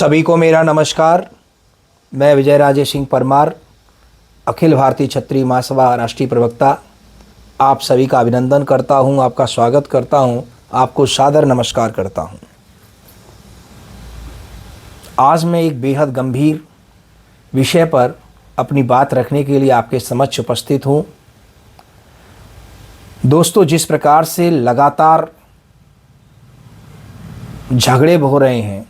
सभी को मेरा नमस्कार। मैं विजय राजेश सिंह परमार, अखिल भारतीय क्षत्रिय महासभा राष्ट्रीय प्रवक्ता, आप सभी का अभिनंदन करता हूं, आपका स्वागत करता हूं, आपको सादर नमस्कार करता हूं। आज मैं एक बेहद गंभीर विषय पर अपनी बात रखने के लिए आपके समक्ष उपस्थित हूं। दोस्तों, जिस प्रकार से लगातार झगड़े हो रहे हैं,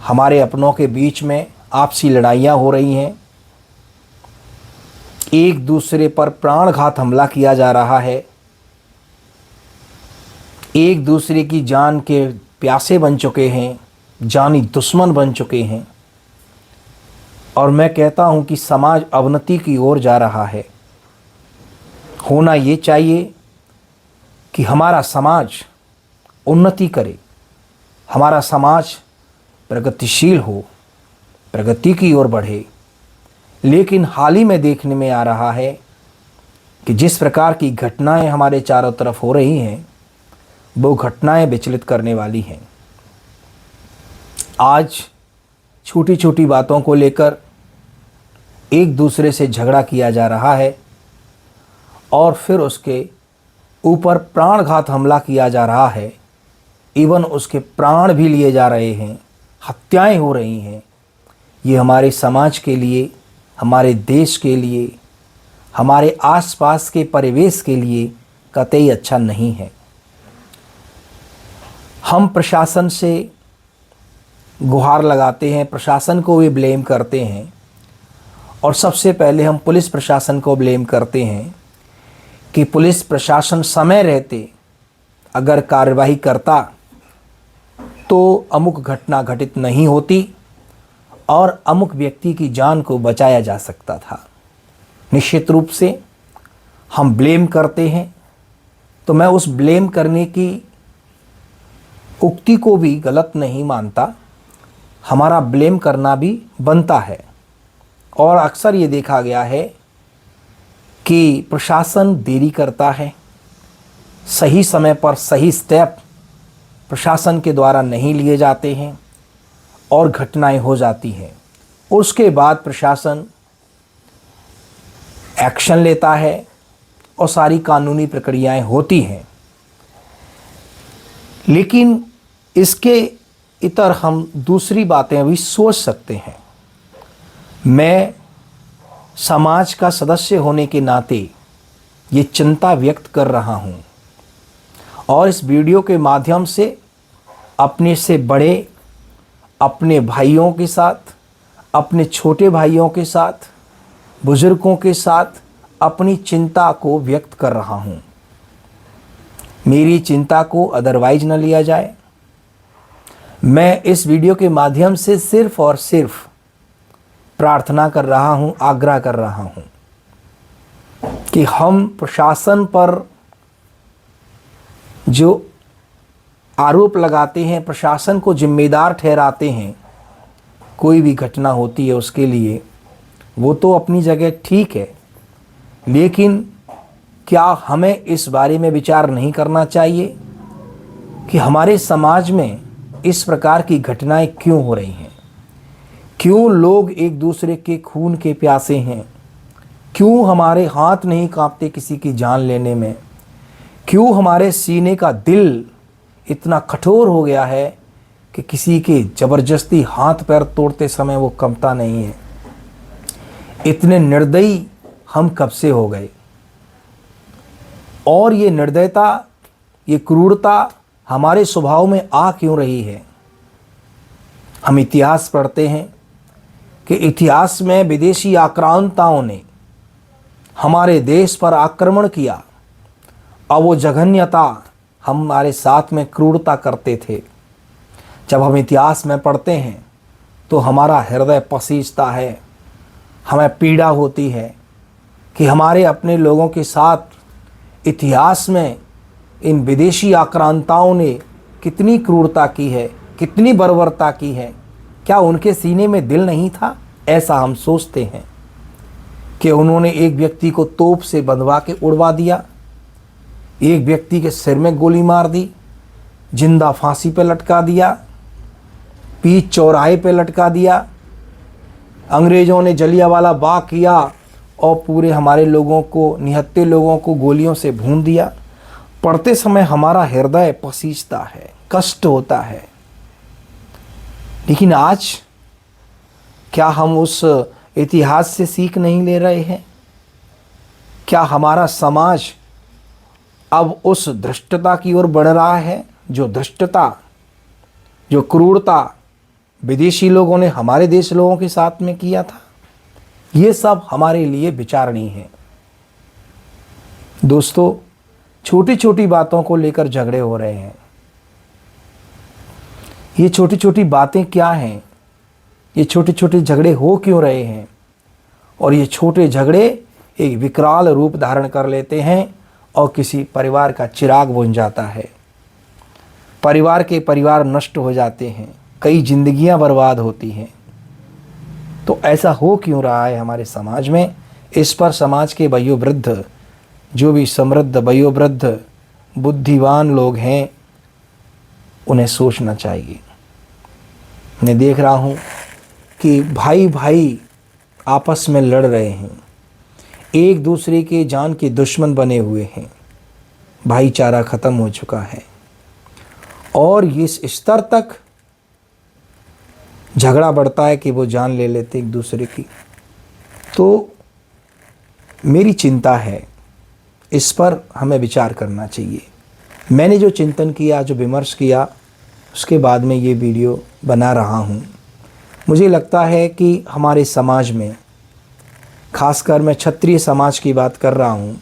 हमारे अपनों के बीच में आपसी लड़ाइयाँ हो रही हैं, एक दूसरे पर प्राणघात हमला किया जा रहा है, एक दूसरे की जान के प्यासे बन चुके हैं, जानी दुश्मन बन चुके हैं, और मैं कहता हूं कि समाज अवनति की ओर जा रहा है। होना ये चाहिए कि हमारा समाज उन्नति करे, हमारा समाज प्रगतिशील हो, प्रगति की ओर बढ़े। लेकिन हाल ही में देखने में आ रहा है कि जिस प्रकार की घटनाएं हमारे चारों तरफ हो रही हैं, वो घटनाएं विचलित करने वाली हैं। आज छोटी छोटी बातों को लेकर एक दूसरे से झगड़ा किया जा रहा है और फिर उसके ऊपर प्राणघात हमला किया जा रहा है, इवन उसके प्राण भी लिए जा रहे हैं, हत्याएं हो रही हैं। ये हमारे समाज के लिए, हमारे देश के लिए, हमारे आसपास के परिवेश के लिए कतई अच्छा नहीं है। हम प्रशासन से गुहार लगाते हैं, प्रशासन को भी ब्लेम करते हैं, और सबसे पहले हम पुलिस प्रशासन को ब्लेम करते हैं कि पुलिस प्रशासन समय रहते अगर कार्रवाई करता तो अमुक घटना घटित नहीं होती और अमुक व्यक्ति की जान को बचाया जा सकता था। निश्चित रूप से हम ब्लेम करते हैं, तो मैं उस ब्लेम करने की उक्ति को भी गलत नहीं मानता। हमारा ब्लेम करना भी बनता है, और अक्सर ये देखा गया है कि प्रशासन देरी करता है, सही समय पर सही स्टेप प्रशासन के द्वारा नहीं लिए जाते हैं और घटनाएं हो जाती हैं। उसके बाद प्रशासन एक्शन लेता है और सारी कानूनी प्रक्रियाएं होती हैं। लेकिन इसके इतर हम दूसरी बातें भी सोच सकते हैं। मैं समाज का सदस्य होने के नाते ये चिंता व्यक्त कर रहा हूं, और इस वीडियो के माध्यम से अपने से बड़े, अपने भाइयों के साथ, अपने छोटे भाइयों के साथ, बुजुर्गों के साथ अपनी चिंता को व्यक्त कर रहा हूं। मेरी चिंता को अदरवाइज न लिया जाए। मैं इस वीडियो के माध्यम से सिर्फ और सिर्फ प्रार्थना कर रहा हूं, आग्रह कर रहा हूं कि हम प्रशासन पर जो आरोप लगाते हैं, प्रशासन को जिम्मेदार ठहराते हैं, कोई भी घटना होती है उसके लिए, वो तो अपनी जगह ठीक है, लेकिन क्या हमें इस बारे में विचार नहीं करना चाहिए कि हमारे समाज में इस प्रकार की घटनाएं क्यों हो रही हैं? क्यों लोग एक दूसरे के खून के प्यासे हैं? क्यों हमारे हाथ नहीं कांपते किसी की जान लेने में? क्यों हमारे सीने का दिल इतना कठोर हो गया है कि किसी के ज़बरदस्ती हाथ पैर तोड़ते समय वो कंपता नहीं है? इतने निर्दयी हम कब से हो गए? और ये निर्दयता, ये क्रूरता हमारे स्वभाव में आ क्यों रही है? हम इतिहास पढ़ते हैं कि इतिहास में विदेशी आक्रांताओं ने हमारे देश पर आक्रमण किया, और वो जघन्यता हमारे साथ में क्रूरता करते थे। जब हम इतिहास में पढ़ते हैं तो हमारा हृदय पसीजता है, हमें पीड़ा होती है कि हमारे अपने लोगों के साथ इतिहास में इन विदेशी आक्रांताओं ने कितनी क्रूरता की है, कितनी बर्बरता की है। क्या उनके सीने में दिल नहीं था? ऐसा हम सोचते हैं कि उन्होंने एक व्यक्ति को तोप से बंधवा के उड़वा दिया, एक व्यक्ति के सिर में गोली मार दी, जिंदा फांसी पर लटका दिया, बीच चौराहे पे लटका दिया। अंग्रेज़ों ने जलियांवाला बाग किया और पूरे हमारे लोगों को, निहत्थे लोगों को गोलियों से भून दिया। पढ़ते समय हमारा हृदय पसीजता है, कष्ट होता है। लेकिन आज क्या हम उस इतिहास से सीख नहीं ले रहे हैं? क्या हमारा समाज अब उस धृष्टता की ओर बढ़ रहा है? जो धृष्टता, जो क्रूरता विदेशी लोगों ने हमारे देश लोगों के साथ में किया था, ये सब हमारे लिए विचारणीय है। दोस्तों, छोटी छोटी बातों को लेकर झगड़े हो रहे हैं। ये छोटी छोटी बातें क्या हैं? ये छोटे छोटे झगड़े हो क्यों रहे हैं? और ये छोटे झगड़े एक विकराल रूप धारण कर लेते हैं और किसी परिवार का चिराग बुझ जाता है। परिवार नष्ट हो जाते हैं, कई जिंदगियां बर्बाद होती हैं। तो ऐसा हो क्यों रहा है हमारे समाज में? इस पर समाज के वयोवृद्ध, जो भी समृद्ध वयोवृद्ध बुद्धिवान लोग हैं, उन्हें सोचना चाहिए। मैं देख रहा हूँ कि भाई भाई आपस में लड़ रहे हैं, एक दूसरे के जान के दुश्मन बने हुए हैं। भाईचारा ख़त्म हो चुका है और इस स्तर तक झगड़ा बढ़ता है कि वो जान ले लेते एक दूसरे की। तो मेरी चिंता है, इस पर हमें विचार करना चाहिए। मैंने जो चिंतन किया, जो विमर्श किया, उसके बाद में ये वीडियो बना रहा हूँ। मुझे लगता है कि हमारे समाज में, खासकर मैं क्षत्रिय समाज की बात कर रहा हूँ,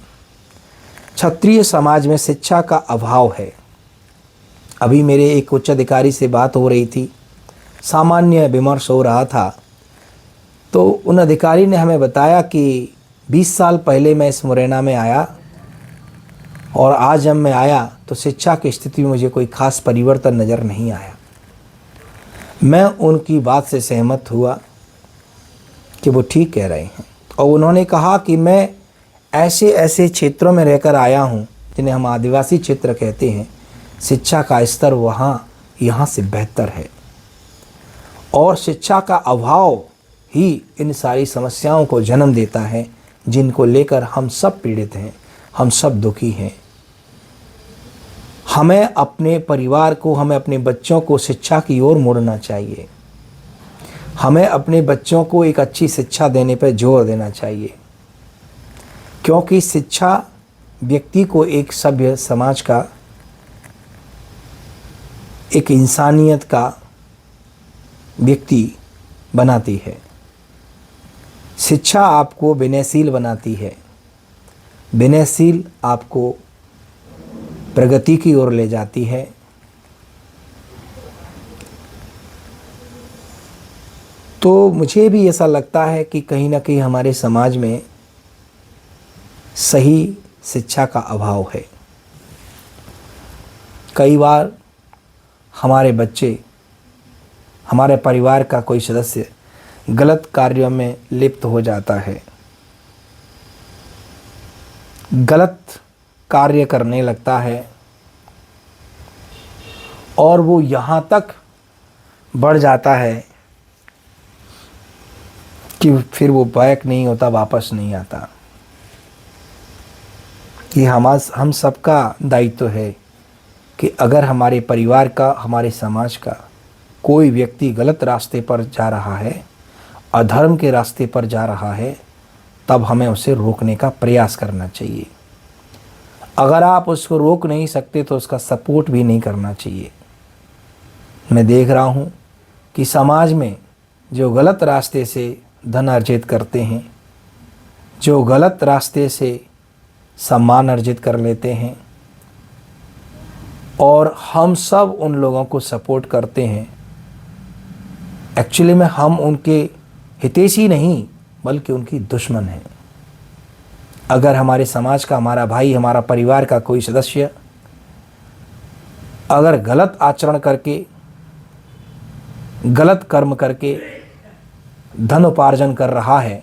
क्षत्रिय समाज में शिक्षा का अभाव है। अभी मेरे एक उच्च अधिकारी से बात हो रही थी, सामान्य विमर्श हो रहा था, तो उन अधिकारी ने हमें बताया कि 20 साल पहले मैं इस मुरैना में आया और आज जब मैं आया तो शिक्षा की स्थिति में मुझे कोई खास परिवर्तन नज़र नहीं आया। मैं उनकी बात से सहमत हुआ कि वो ठीक कह रहे हैं। और उन्होंने कहा कि मैं ऐसे ऐसे क्षेत्रों में रहकर आया हूँ जिन्हें हम आदिवासी क्षेत्र कहते हैं, शिक्षा का स्तर वहाँ यहाँ से बेहतर है और शिक्षा का अभाव ही इन सारी समस्याओं को जन्म देता है, जिनको लेकर हम सब पीड़ित हैं, हम सब दुखी हैं। हमें अपने परिवार को, हमें अपने बच्चों को शिक्षा की ओर मोड़ना चाहिए। हमें अपने बच्चों को एक अच्छी शिक्षा देने पर जोर देना चाहिए, क्योंकि शिक्षा व्यक्ति को एक सभ्य समाज का, एक इंसानियत का व्यक्ति बनाती है। शिक्षा आपको विनयशील बनाती है, विनयशील आपको प्रगति की ओर ले जाती है। तो मुझे भी ऐसा लगता है कि कहीं ना कहीं हमारे समाज में सही शिक्षा का अभाव है। कई बार हमारे बच्चे, हमारे परिवार का कोई सदस्य गलत कार्यों में लिप्त हो जाता है, गलत कार्य करने लगता है और वो यहाँ तक बढ़ जाता है कि फिर वो बैक नहीं होता, वापस नहीं आता। ये हम सबका दायित्व है कि अगर हमारे परिवार का, हमारे समाज का कोई व्यक्ति गलत रास्ते पर जा रहा है, अधर्म के रास्ते पर जा रहा है, तब हमें उसे रोकने का प्रयास करना चाहिए। अगर आप उसको रोक नहीं सकते तो उसका सपोर्ट भी नहीं करना चाहिए। मैं देख रहा हूँ कि समाज में जो गलत रास्ते से धन अर्जित करते हैं, जो गलत रास्ते से सम्मान अर्जित कर लेते हैं, और हम सब उन लोगों को सपोर्ट करते हैं, एक्चुअली में हम उनके हितैषी नहीं बल्कि उनकी दुश्मन हैं। अगर हमारे समाज का, हमारा भाई, हमारा परिवार का कोई सदस्य अगर गलत आचरण करके, गलत कर्म करके धन उपार्जन कर रहा है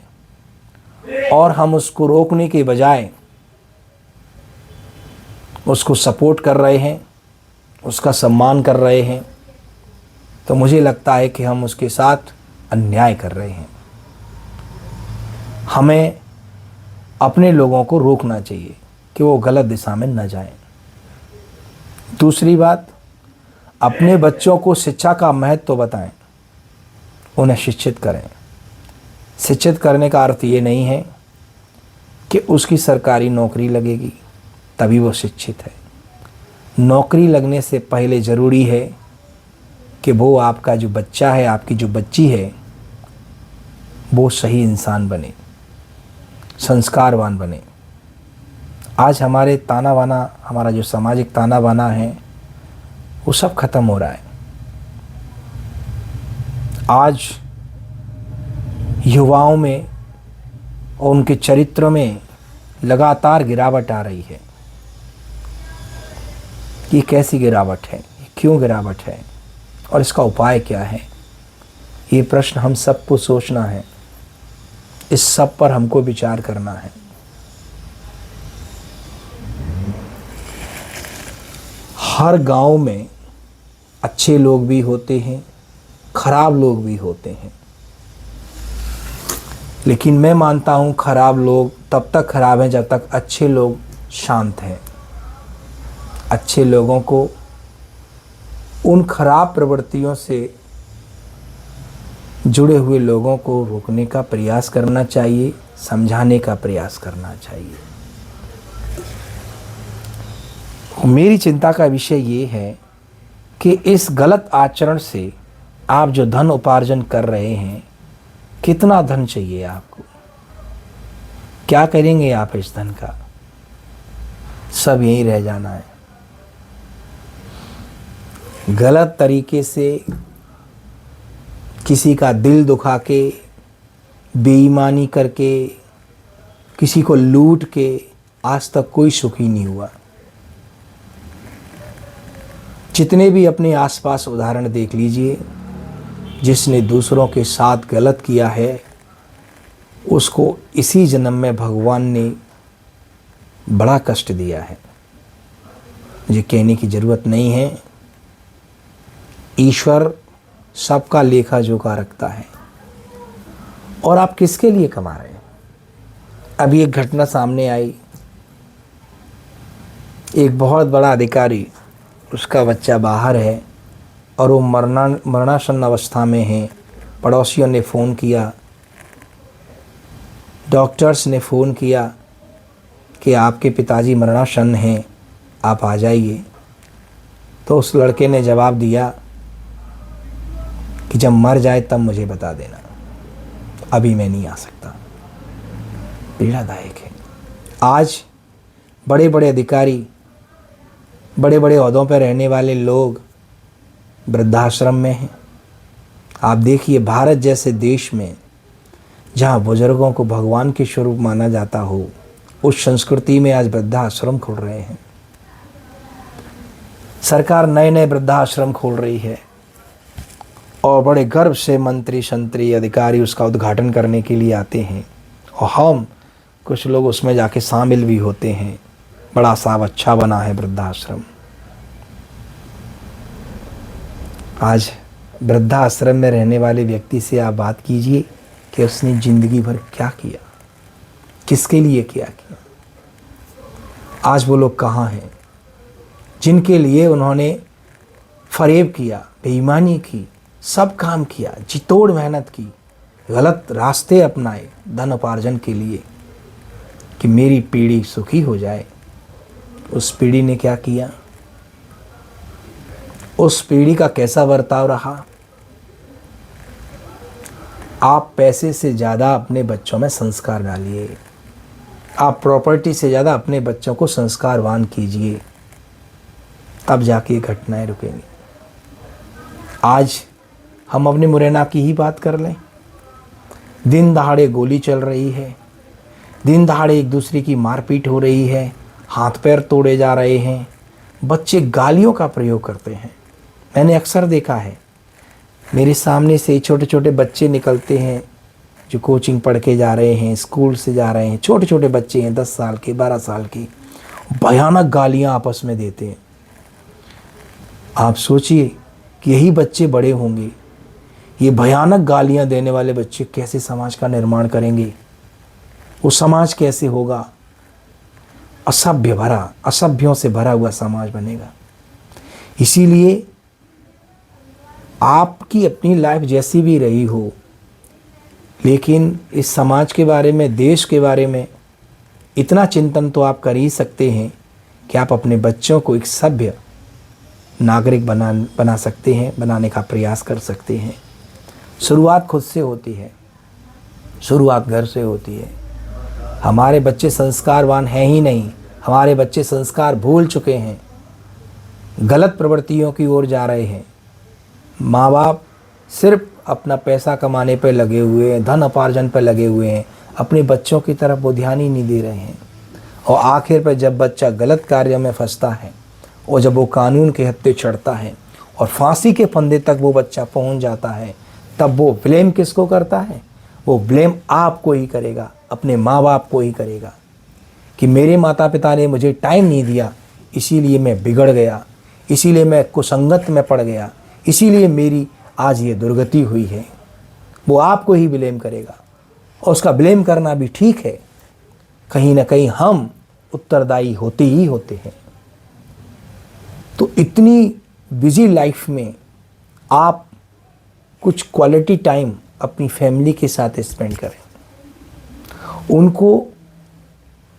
और हम उसको रोकने के बजाय उसको सपोर्ट कर रहे हैं, उसका सम्मान कर रहे हैं, तो मुझे लगता है कि हम उसके साथ अन्याय कर रहे हैं। हमें अपने लोगों को रोकना चाहिए कि वो गलत दिशा में न जाएं। दूसरी बात, अपने बच्चों को शिक्षा का महत्व बताएं, उन्हें शिक्षित करें। शिक्षित करने का अर्थ ये नहीं है कि उसकी सरकारी नौकरी लगेगी तभी वो शिक्षित है। नौकरी लगने से पहले ज़रूरी है कि वो आपका जो बच्चा है, आपकी जो बच्ची है, वो सही इंसान बने, संस्कारवान बने। आज हमारे ताना बाना, हमारा जो सामाजिक ताना बाना है वो सब खत्म हो रहा है। आज युवाओं में और उनके चरित्र में लगातार गिरावट आ रही है। ये कैसी गिरावट है, क्यों गिरावट है और इसका उपाय क्या है? ये प्रश्न हम सबको सोचना है। इस सब पर हमको विचार करना है। हर गांव में अच्छे लोग भी होते हैं, खराब लोग भी होते हैं, लेकिन मैं मानता हूं खराब लोग तब तक खराब हैं जब तक अच्छे लोग शांत हैं। अच्छे लोगों को उन खराब प्रवृत्तियों से जुड़े हुए लोगों को रोकने का प्रयास करना चाहिए, समझाने का प्रयास करना चाहिए। मेरी चिंता का विषय ये है कि इस गलत आचरण से आप जो धन उपार्जन कर रहे हैं, कितना धन चाहिए आपको, क्या करेंगे आप इस धन का? सब यहीं रह जाना है। गलत तरीके से किसी का दिल दुखा के, बेईमानी करके, किसी को लूट के आज तक कोई सुखी नहीं हुआ। जितने भी अपने आसपास उदाहरण देख लीजिए, जिसने दूसरों के साथ गलत किया है उसको इसी जन्म में भगवान ने बड़ा कष्ट दिया है। मुझे कहने की ज़रूरत नहीं है, ईश्वर सबका लेखा जोखा रखता है। और आप किसके लिए कमा रहे हैं? अभी एक घटना सामने आई, एक बहुत बड़ा अधिकारी, उसका बच्चा बाहर है और वो मरणासन अवस्था में है। पड़ोसियों ने फ़ोन किया, डॉक्टर्स ने फ़ोन किया कि आपके पिताजी मरणासन हैं, आप आ जाइए। तो उस लड़के ने जवाब दिया कि जब मर जाए तब मुझे बता देना, अभी मैं नहीं आ सकता। पीड़ादायक है। आज बड़े बड़े अधिकारी, बड़े बड़े ओहदों पर रहने वाले लोग वृद्धाश्रम में हैं। आप देखिए, भारत जैसे देश में जहाँ बुजुर्गों को भगवान के स्वरूप माना जाता हो, उस संस्कृति में आज वृद्धाश्रम खोल रहे हैं। सरकार नए नए वृद्धाश्रम खोल रही है और बड़े गर्व से मंत्री संतरी अधिकारी उसका उद्घाटन करने के लिए आते हैं और हम कुछ लोग उसमें जाके शामिल भी होते हैं। बड़ा साफ अच्छा बना है वृद्धाश्रम। आज वृद्धाश्रम में रहने वाले व्यक्ति से आप बात कीजिए कि उसने ज़िंदगी भर क्या किया, किसके लिए क्या किया। आज वो लोग कहाँ हैं जिनके लिए उन्होंने फरेब किया, बेईमानी की, सब काम किया, जी तोड़ मेहनत की, गलत रास्ते अपनाए धन उपार्जन के लिए कि मेरी पीढ़ी सुखी हो जाए। उस पीढ़ी ने क्या किया? उस पीढ़ी का कैसा बर्ताव रहा? आप पैसे से ज़्यादा अपने बच्चों में संस्कार डालिए। आप प्रॉपर्टी से ज़्यादा अपने बच्चों को संस्कारवान कीजिए, तब जाके ये घटनाएं रुकेंगी। आज हम अपने मुरैना की ही बात कर लें। दिन दहाड़े गोली चल रही है, दिन दहाड़े एक दूसरे की मारपीट हो रही है, हाथ पैर तोड़े जा रहे हैं, बच्चे गालियों का प्रयोग करते हैं। मैंने अक्सर देखा है, मेरे सामने से छोटे छोटे बच्चे निकलते हैं जो कोचिंग पढ़ के जा रहे हैं, स्कूल से जा रहे हैं, छोटे छोटे बच्चे हैं, 10 साल के, 12 साल के, भयानक गालियां आपस में देते हैं। आप सोचिए यही बच्चे बड़े होंगे, ये भयानक गालियां देने वाले बच्चे कैसे समाज का निर्माण करेंगे? वो समाज कैसे होगा? असभ्यों से भरा हुआ समाज बनेगा। इसीलिए आपकी अपनी लाइफ जैसी भी रही हो, लेकिन इस समाज के बारे में, देश के बारे में इतना चिंतन तो आप कर ही सकते हैं कि आप अपने बच्चों को एक सभ्य नागरिक बना सकते हैं, बनाने का प्रयास कर सकते हैं। शुरुआत खुद से होती है, शुरुआत घर से होती है। हमारे बच्चे संस्कारवान हैं ही नहीं, हमारे बच्चे संस्कार भूल चुके हैं, गलत प्रवृत्तियों की ओर जा रहे हैं। माँ बाप सिर्फ अपना पैसा कमाने पर लगे हुए हैं, धन उपार्जन पर लगे हुए हैं, अपने बच्चों की तरफ वो ध्यान ही नहीं दे रहे हैं। और आखिर पर जब बच्चा गलत कार्य में फंसता है और जब वो कानून के हत्थे चढ़ता है और फांसी के फंदे तक वो बच्चा पहुंच जाता है, तब वो ब्लेम किसको करता है? वो ब्लेम आपको ही करेगा, अपने माँ बाप को ही करेगा कि मेरे माता पिता ने मुझे टाइम नहीं दिया, इसीलिए मैं बिगड़ गया, इसीलिए मैं कुसंगत में पड़ गया, इसीलिए मेरी आज ये दुर्गति हुई है। वो आपको ही ब्लेम करेगा और उसका ब्लेम करना भी ठीक है। कहीं ना कहीं हम उत्तरदायी होते ही होते हैं। तो इतनी बिजी लाइफ में आप कुछ क्वालिटी टाइम अपनी फैमिली के साथ स्पेंड करें, उनको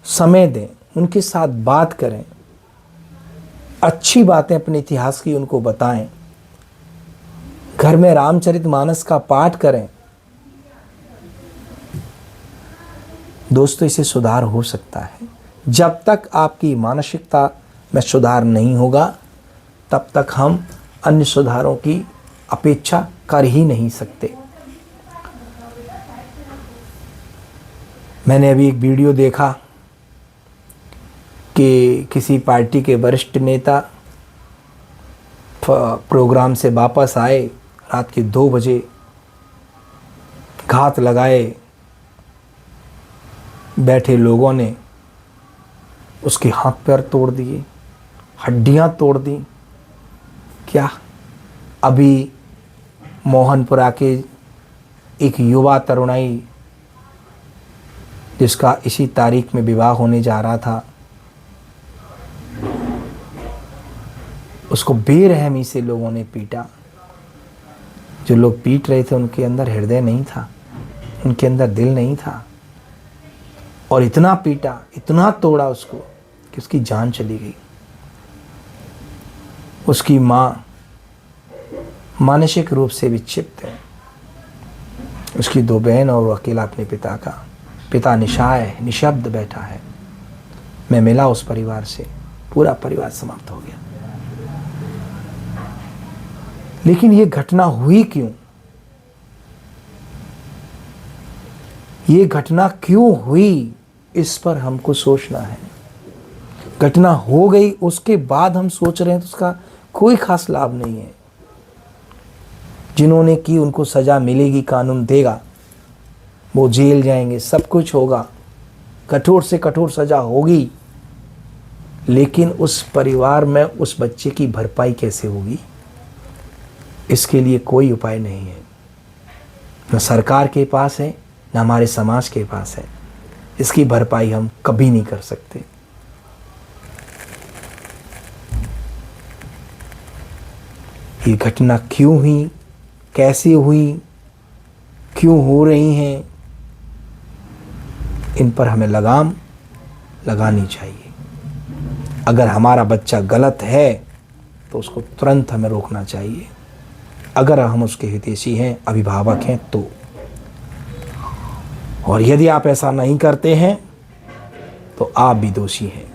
समय दें, उनके साथ बात करें, अच्छी बातें अपने इतिहास की उनको बताएं, घर में रामचरितमानस का पाठ करें। दोस्तों, इससे सुधार हो सकता है। जब तक आपकी मानसिकता में सुधार नहीं होगा, तब तक हम अन्य सुधारों की अपेक्षा कर ही नहीं सकते। मैंने अभी एक वीडियो देखा कि किसी पार्टी के वरिष्ठ नेता प्रोग्राम से वापस आए, रात के 2 बजे घात लगाए, बैठे लोगों ने उसके हाथ पैर तोड़ दिए, हड्डियां तोड़ दी। क्या अभी मोहनपुरा के एक युवा तरुणाई जिसका इसी तारीख में विवाह होने जा रहा था, उसको बेरहमी से लोगों ने पीटा। जो लोग पीट रहे थे उनके अंदर हृदय नहीं था, उनके अंदर दिल नहीं था, और इतना पीटा, इतना तोड़ा उसको कि उसकी जान चली गई। उसकी माँ मानसिक रूप से विक्षिप्त है, उसकी 2 बहन और वो अकेला अपने पिता निशाय निशब्द बैठा है। मैं मिला उस परिवार से, पूरा परिवार समाप्त हो गया। लेकिन ये घटना हुई क्यों? ये घटना क्यों हुई, इस पर हमको सोचना है। घटना हो गई, उसके बाद हम सोच रहे हैं तो उसका कोई खास लाभ नहीं है। जिन्होंने की उनको सजा मिलेगी, कानून देगा, वो जेल जाएंगे, सब कुछ होगा, कठोर से कठोर सजा होगी। लेकिन उस परिवार में उस बच्चे की भरपाई कैसे होगी? इसके लिए कोई उपाय नहीं है, न सरकार के पास है, न हमारे समाज के पास है। इसकी भरपाई हम कभी नहीं कर सकते। ये घटना क्यों हुई, कैसे हुई, क्यों हो रही हैं, इन पर हमें लगाम लगानी चाहिए। अगर हमारा बच्चा गलत है तो उसको तुरंत हमें रोकना चाहिए। अगर हम उसके हितैषी हैं, अभिभावक हैं तो। और यदि आप ऐसा नहीं करते हैं तो आप भी दोषी हैं।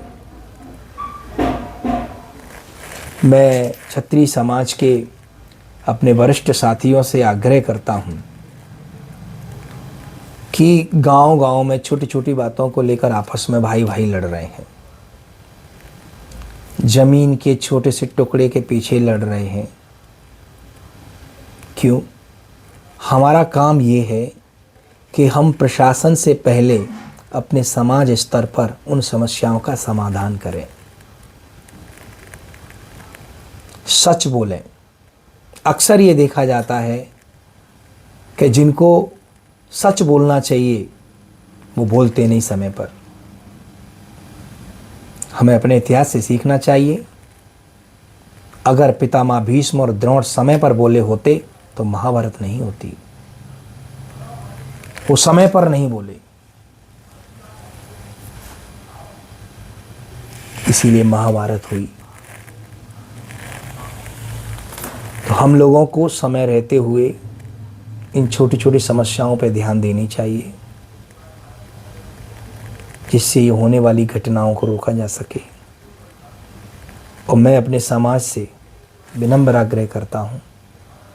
मैं क्षत्रिय समाज के अपने वरिष्ठ साथियों से आग्रह करता हूं कि गांव-गांव में छोटी छोटी बातों को लेकर आपस में भाई भाई लड़ रहे हैं, जमीन के छोटे से टुकड़े के पीछे लड़ रहे हैं। क्यों? हमारा काम ये है कि हम प्रशासन से पहले अपने समाज स्तर पर उन समस्याओं का समाधान करें, सच बोलें, अक्सर ये देखा जाता है कि जिनको सच बोलना चाहिए वो बोलते नहीं समय पर। हमें अपने इतिहास से सीखना चाहिए। अगर पितामह भीष्म और द्रोण समय पर बोले होते तो महाभारत नहीं होती। वो समय पर नहीं बोले, इसीलिए महाभारत हुई। तो हम लोगों को समय रहते हुए इन छोटी छोटी समस्याओं पर ध्यान देनी चाहिए, जिससे ये होने वाली घटनाओं को रोका जा सके। और मैं अपने समाज से विनम्र आग्रह करता हूँ,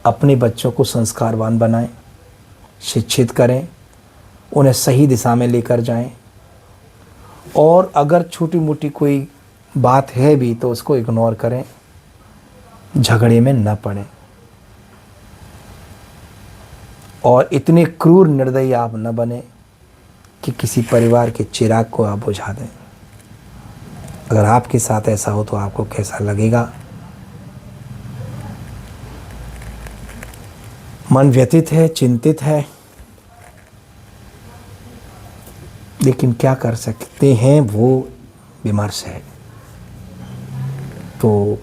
अपने बच्चों को संस्कारवान बनाएं, शिक्षित करें, उन्हें सही दिशा में लेकर जाएं। और अगर छोटी मोटी कोई बात है भी तो उसको इग्नोर करें, झगड़े में न पड़ें। और इतने क्रूर निर्दयी आप न बने कि किसी परिवार के चिराग को आप बुझा दें। अगर आपके साथ ऐसा हो तो आपको कैसा लगेगा? मन व्यथित है, चिंतित है, लेकिन क्या कर सकते हैं, वो विमर्श है। तो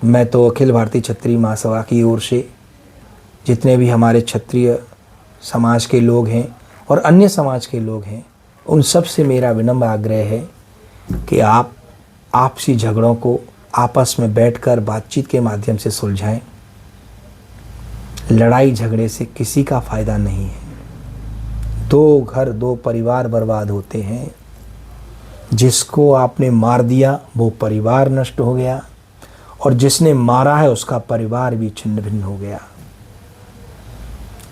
मैं तो अखिल भारतीय क्षत्रिय महासभा की ओर से जितने भी हमारे क्षत्रिय समाज के लोग हैं और अन्य समाज के लोग हैं, उन सब से मेरा विनम्र आग्रह है कि आप आपसी झगड़ों को आपस में बैठकर बातचीत के माध्यम से सुलझाएं। लड़ाई झगड़े से किसी का फायदा नहीं है। दो घर, दो परिवार बर्बाद होते हैं। जिसको आपने मार दिया वो परिवार नष्ट हो गया, और जिसने मारा है उसका परिवार भी छिन्न भिन्न हो गया।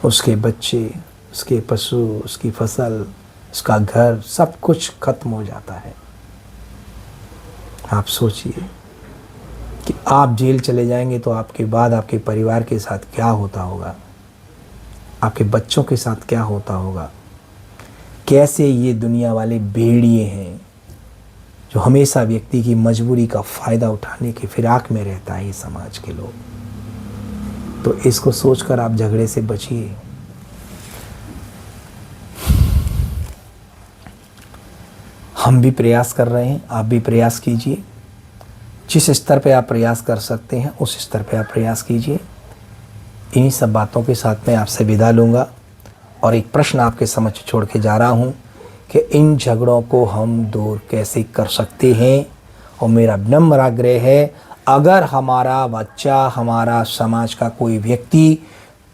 उसके बच्चे, उसके पशु, उसकी फसल, उसका घर, सब कुछ खत्म हो जाता है। आप सोचिए कि आप जेल चले जाएंगे तो आपके बाद आपके परिवार के साथ क्या होता होगा, आपके बच्चों के साथ क्या होता होगा। कैसे ये दुनिया वाले भेड़िए हैं जो हमेशा व्यक्ति की मजबूरी का फ़ायदा उठाने की फिराक में रहता है ये समाज के लोग। तो इसको सोचकर आप झगड़े से बचिए। हम भी प्रयास कर रहे हैं, आप भी प्रयास कीजिए। जिस स्तर पे आप प्रयास कर सकते हैं उस स्तर पे आप प्रयास कीजिए। इन्हीं सब बातों के साथ मैं आपसे विदा लूँगा और एक प्रश्न आपके समक्ष छोड़ के जा रहा हूँ कि इन झगड़ों को हम दूर कैसे कर सकते हैं। और मेरा विनम्र आग्रह है, अगर हमारा बच्चा, हमारा समाज का कोई व्यक्ति,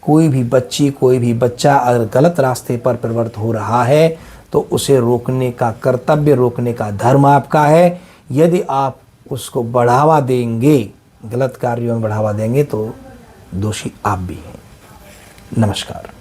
कोई भी बच्ची, कोई भी बच्चा अगर गलत रास्ते पर प्रवृत्त हो रहा है तो उसे रोकने का कर्तव्य, रोकने का धर्म आपका है। यदि आप उसको बढ़ावा देंगे, गलत कार्यों में बढ़ावा देंगे, तो दोषी आप भी हैं। नमस्कार।